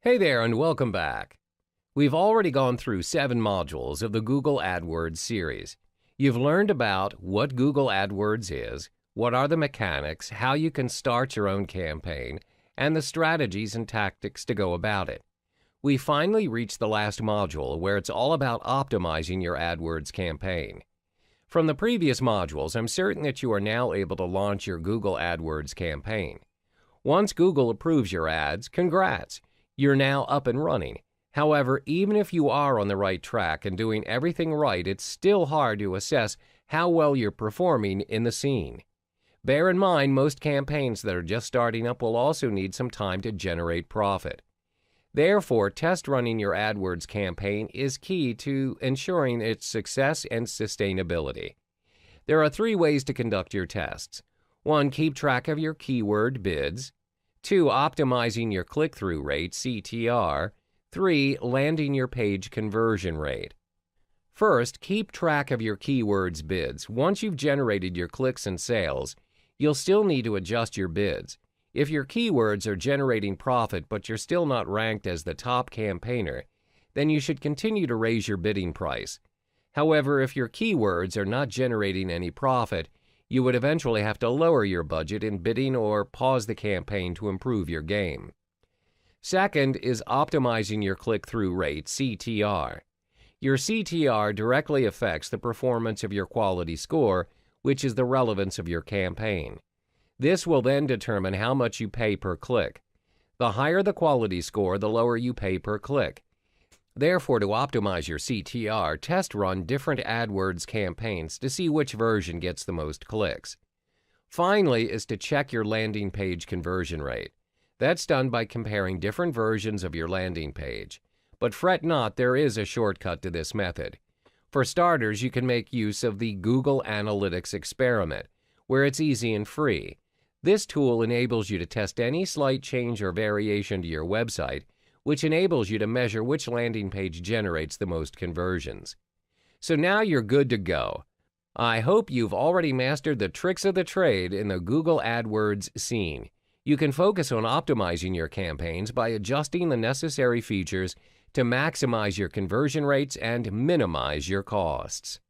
Hey there and welcome back. We've already gone through 7 modules of the Google AdWords series. You've learned about what Google AdWords is, what are the mechanics, how you can start your own campaign, and the strategies and tactics to go about it. We finally reached the last module where it's all about optimizing your AdWords campaign. From the previous modules, I'm certain that you are now able to launch your Google AdWords campaign. Once Google approves your ads, congrats! You're now up and running. However, even if you are on the right track and doing everything right, it's still hard to assess how well you're performing in the scene. Bear in mind, most campaigns that are just starting up will also need some time to generate profit. Therefore, test running your AdWords campaign is key to ensuring its success and sustainability. There are 3 ways to conduct your tests. 1. Keep track of your keyword bids. 2. Optimizing your click-through rate, CTR. 3. Landing your page conversion rate. First, keep track of your keywords bids. Once you've generated your clicks and sales, you'll still need to adjust your bids. If your keywords are generating profit but you're still not ranked as the top campaigner, then you should continue to raise your bidding price. However, if your keywords are not generating any profit, you would eventually have to lower your budget in bidding or pause the campaign to improve your game. Second is optimizing your click-through rate, CTR. Your CTR directly affects the performance of your quality score, which is the relevance of your campaign. This will then determine how much you pay per click. The higher the quality score, the lower you pay per click. Therefore, to optimize your CTR, test run different AdWords campaigns to see which version gets the most clicks. Finally is to check your landing page conversion rate. That's done by comparing different versions of your landing page. But fret not, there is a shortcut to this method. For starters, you can make use of the Google Analytics experiment, where it's easy and free. This tool enables you to test any slight change or variation to your website, which enables you to measure which landing page generates the most conversions. So now you're good to go. I hope you've already mastered the tricks of the trade in the Google AdWords scene. You can focus on optimizing your campaigns by adjusting the necessary features to maximize your conversion rates and minimize your costs.